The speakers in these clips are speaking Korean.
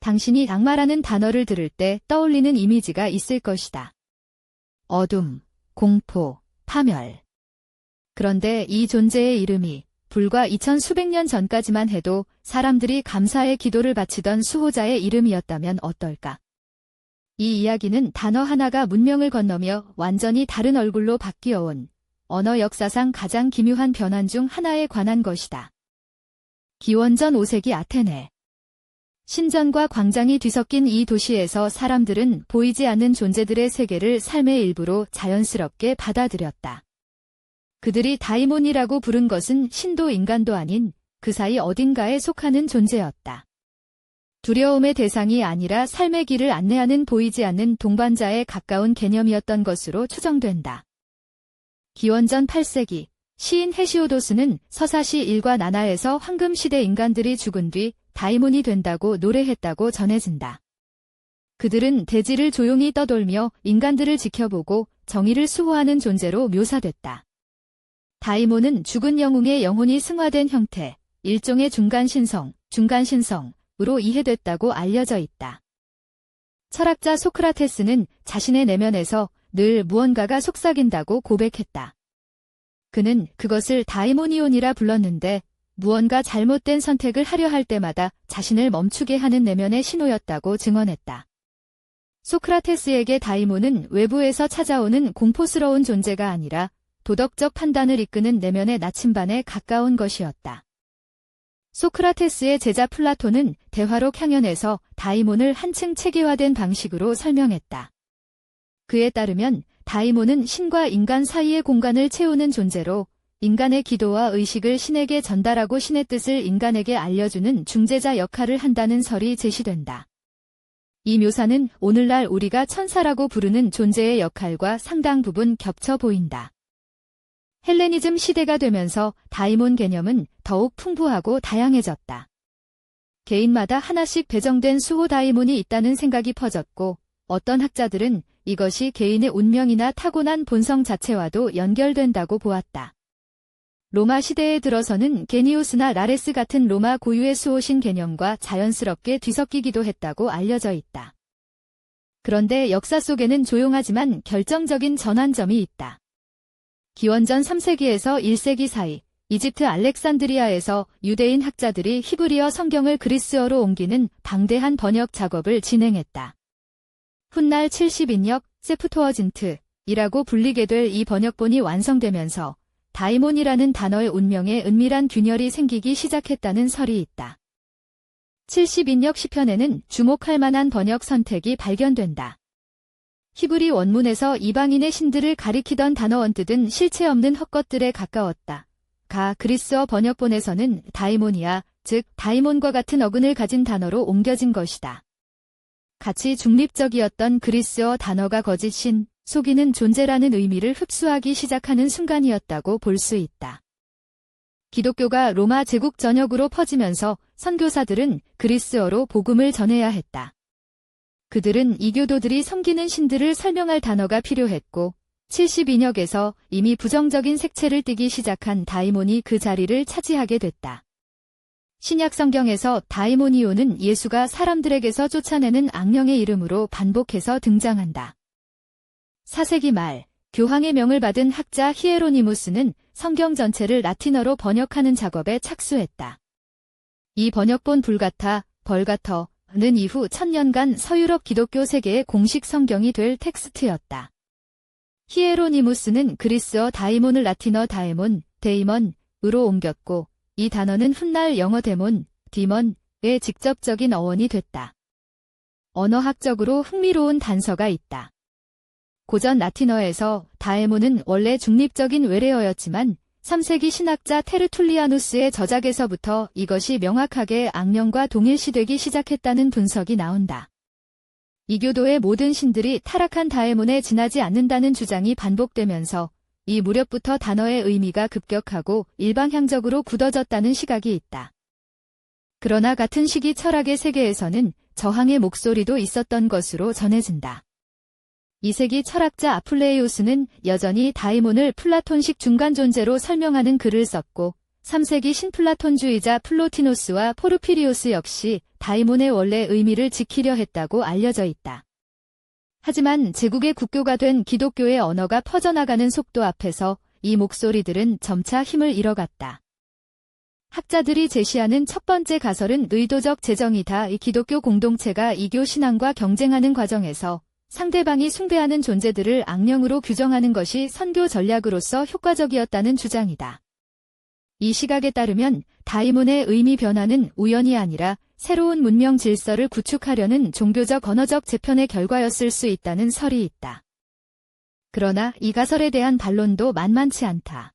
당신이 악마라는 단어를 들을 때 떠올리는 이미지가 있을 것이다. 어둠, 공포, 파멸. 그런데 이 존재의 이름이 불과 2000 수백 년 전까지만 해도 사람들이 감사의 기도를 바치던 수호자의 이름이었다면 어떨까? 이 이야기는 단어 하나가 문명을 건너며 완전히 다른 얼굴로 바뀌어온 언어 역사상 가장 기묘한 변환 중 하나에 관한 것이다. 기원전 5세기 아테네. 신전과 광장이 뒤섞인 이 도시에서 사람들은 보이지 않는 존재들의 세계를 삶의 일부로 자연스럽게 받아들였다. 그들이 다이몬이라고 부른 것은 신도 인간도 아닌 그 사이 어딘가에 속하는 존재였다. 두려움의 대상이 아니라 삶의 길을 안내하는 보이지 않는 동반자에 가까운 개념이었던 것으로 추정된다. 기원전 8세기 시인 헤시오도스는 서사시 일과 나나에서 황금시대 인간들이 죽은 뒤 다이몬이 된다고 노래했다고 전해진다. 그들은 대지를 조용히 떠돌며 인간들을 지켜보고 정의를 수호하는 존재로 묘사됐다. 다이몬은 죽은 영웅의 영혼이 승화된 형태, 일종의 중간신성으로 이해됐다고 알려져 있다. 철학자 소크라테스는 자신의 내면에서 늘 무언가가 속삭인다고 고백했다. 그는 그것을 다이모니온이라 불렀는데 무언가 잘못된 선택을 하려 할 때마다 자신을 멈추게 하는 내면의 신호였다고 증언했다. 소크라테스에게 다이몬은 외부에서 찾아오는 공포스러운 존재가 아니라 도덕적 판단을 이끄는 내면의 나침반에 가까운 것이었다. 소크라테스의 제자 플라톤은 대화록 향연에서 다이몬을 한층 체계화된 방식으로 설명했다. 그에 따르면 다이몬은 신과 인간 사이의 공간을 채우는 존재로 인간의 기도와 의식을 신에게 전달하고 신의 뜻을 인간에게 알려주는 중재자 역할을 한다는 설이 제시된다. 이 묘사는 오늘날 우리가 천사라고 부르는 존재의 역할과 상당 부분 겹쳐 보인다. 헬레니즘 시대가 되면서 다이몬 개념은 더욱 풍부하고 다양해졌다. 개인마다 하나씩 배정된 수호 다이몬이 있다는 생각이 퍼졌고 어떤 학자들은 이것이 개인의 운명이나 타고난 본성 자체와도 연결된다고 보았다. 로마 시대에 들어서는 게니우스나 라레스 같은 로마 고유의 수호신 개념과 자연스럽게 뒤섞이기도 했다고 알려져 있다. 그런데 역사 속에는 조용하지만 결정적인 전환점이 있다. 기원전 3세기에서 1세기 사이 이집트 알렉산드리아에서 유대인 학자들이 히브리어 성경을 그리스어로 옮기는 방대한 번역 작업을 진행했다. 훗날 70인역 세프토어진트이라고 불리게 될 이 번역본이 완성되면서 다이몬이라는 단어의 운명에 은밀한 균열이 생기기 시작했다는 설이 있다. 70인역 시편에는 주목할 만한 번역 선택이 발견된다. 히브리 원문에서 이방인의 신들을 가리키던 단어원 뜻은 실체 없는 헛것들에 가까웠다. 그리스어 번역본에서는 다이모니아, 즉 다이몬과 같은 어근을 가진 단어로 옮겨진 것이다. 같이 중립적이었던 그리스어 단어가 거짓 신, 속이는 존재라는 의미를 흡수하기 시작하는 순간이었다고 볼 수 있다. 기독교가 로마 제국 전역으로 퍼지면서 선교사들은 그리스어로 복음을 전해야 했다. 그들은 이교도들이 섬기는 신들을 설명할 단어가 필요했고 72역에서 이미 부정적인 색채를 띠기 시작한 다이몬이 그 자리를 차지하게 됐다. 신약 성경에서 다이모니오는 예수가 사람들에게서 쫓아내는 악령의 이름으로 반복해서 등장한다. 4세기 말 교황의 명을 받은 학자 히에로니무스는 성경 전체를 라틴어로 번역하는 작업에 착수했다. 이 번역본 벌가터는 이후 1000년간 서유럽 기독교 세계의 공식 성경이 될 텍스트였다. 히에로니무스는 그리스어 다이몬을 라틴어 데이먼으로 옮겼고 이 단어는 훗날 영어 디먼의 직접적인 어원이 됐다. 언어학적으로 흥미로운 단서가 있다. 고전 라틴어에서 다에몬은 원래 중립적인 외래어였지만 3세기 신학자 테르툴리아누스의 저작에서부터 이것이 명확하게 악령과 동일시되기 시작했다는 분석이 나온다. 이교도의 모든 신들이 타락한 다에몬에 지나지 않는다는 주장이 반복되면서 이 무렵부터 단어의 의미가 급격하고 일방향적으로 굳어졌다는 시각이 있다. 그러나 같은 시기 철학의 세계에서는 저항의 목소리도 있었던 것으로 전해진다. 2세기 철학자 아플레이우스는 여전히 다이몬을 플라톤식 중간 존재로 설명하는 글을 썼고 3세기 신플라톤주의자 플로티노스와 포르피리우스 역시 다이몬의 원래 의미를 지키려 했다고 알려져 있다. 하지만 제국의 국교가 된 기독교의 언어가 퍼져나가는 속도 앞에서 이 목소리들은 점차 힘을 잃어갔다. 학자들이 제시하는 첫 번째 가설은 의도적 제정이다. 이 기독교 공동체가 이교 신앙과 경쟁하는 과정에서 상대방이 숭배하는 존재들을 악령으로 규정하는 것이 선교 전략으로서 효과적이었다는 주장이다. 이 시각에 따르면 다이몬의 의미 변화는 우연이 아니라 새로운 문명 질서를 구축하려는 종교적 언어적 재편의 결과였을 수 있다는 설이 있다. 그러나 이 가설에 대한 반론도 만만치 않다.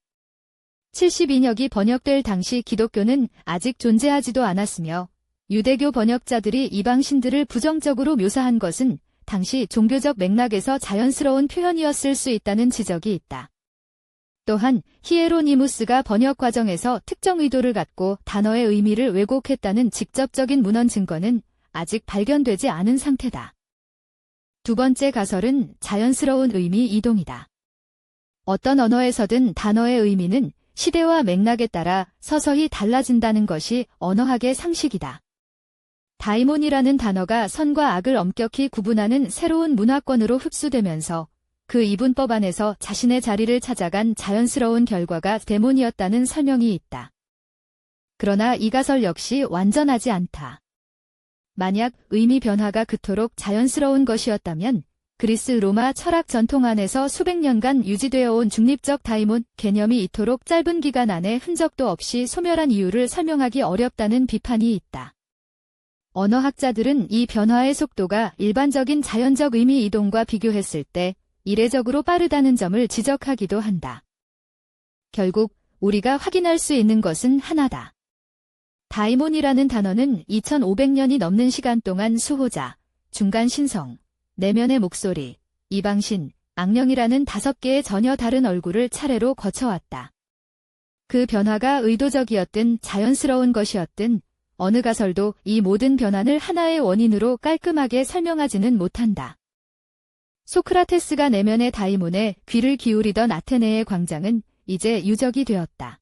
72역이 번역될 당시 기독교는 아직 존재하지도 않았으며 유대교 번역자들이 이방신들을 부정적으로 묘사한 것은 당시 종교적 맥락에서 자연스러운 표현이었을 수 있다는 지적이 있다. 또한 히에로니무스가 번역 과정에서 특정 의도를 갖고 단어의 의미를 왜곡했다는 직접적인 문헌 증거는 아직 발견되지 않은 상태다. 두 번째 가설은 자연스러운 의미 이동이다. 어떤 언어에서든 단어의 의미는 시대와 맥락에 따라 서서히 달라진다는 것이 언어학의 상식이다. 다이몬이라는 단어가 선과 악을 엄격히 구분하는 새로운 문화권으로 흡수되면서 그 이분법 안에서 자신의 자리를 찾아간 자연스러운 결과가 데몬이었다는 설명이 있다. 그러나 이 가설 역시 완전하지 않다. 만약 의미 변화가 그토록 자연스러운 것이었다면 그리스 로마 철학 전통 안에서 수백 년간 유지되어 온 중립적 다이몬 개념이 이토록 짧은 기간 안에 흔적도 없이 소멸한 이유를 설명하기 어렵다는 비판이 있다. 언어학자들은 이 변화의 속도가 일반적인 자연적 의미 이동과 비교했을 때 이례적으로 빠르다는 점을 지적하기도 한다. 결국 우리가 확인할 수 있는 것은 하나다. 다이몬이라는 단어는 2500년이 넘는 시간 동안 수호자, 중간 신성, 내면의 목소리, 이방신, 악령이라는 5개의 전혀 다른 얼굴을 차례로 거쳐왔다. 그 변화가 의도적이었든 자연스러운 것이었든 어느 가설도 이 모든 변화를 하나의 원인으로 깔끔하게 설명하지는 못한다. 소크라테스가 내면의 다이몬에 귀를 기울이던 아테네의 광장은 이제 유적이 되었다.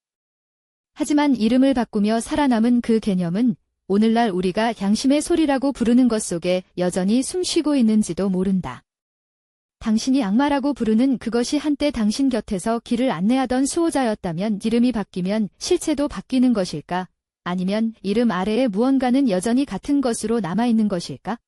하지만 이름을 바꾸며 살아남은 그 개념은 오늘날 우리가 양심의 소리라고 부르는 것 속에 여전히 숨쉬고 있는지도 모른다. 당신이 악마라고 부르는 그것이 한때 당신 곁에서 길을 안내하던 수호자였다면 이름이 바뀌면 실체도 바뀌는 것일까? 아니면 이름 아래에 무언가는 여전히 같은 것으로 남아있는 것일까?